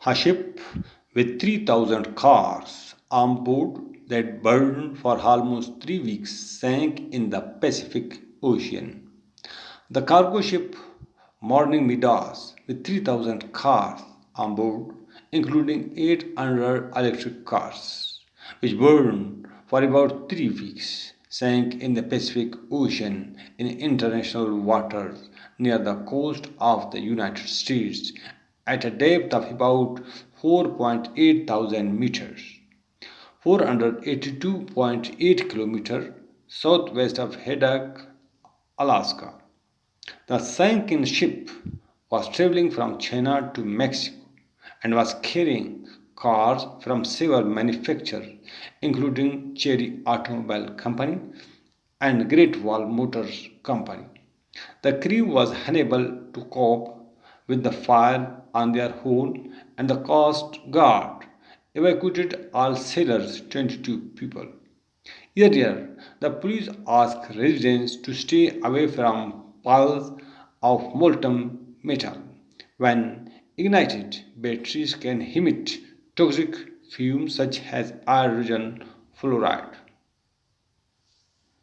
A ship with 3,000 cars on board that burned for almost 3 weeks sank in the Pacific Ocean. The cargo ship Morning Midas, with 3,000 cars on board, including 800 electric cars, which burned for about 3 weeks, sank in the Pacific Ocean in international waters near the coast of the United States at a depth of about 4.8 thousand meters, 482.8 kilometers southwest of Haddock, Alaska. The sunken ship was traveling from China to Mexico and was carrying cars from several manufacturers, including Chery Automobile Company and Great Wall Motors Company. The crew was unable to cope with the fire on their own, and the Coast Guard evacuated all sailors, 22 people. Earlier, the police asked residents to stay away from piles of molten metal. When ignited, batteries can emit toxic fumes such as hydrogen fluoride.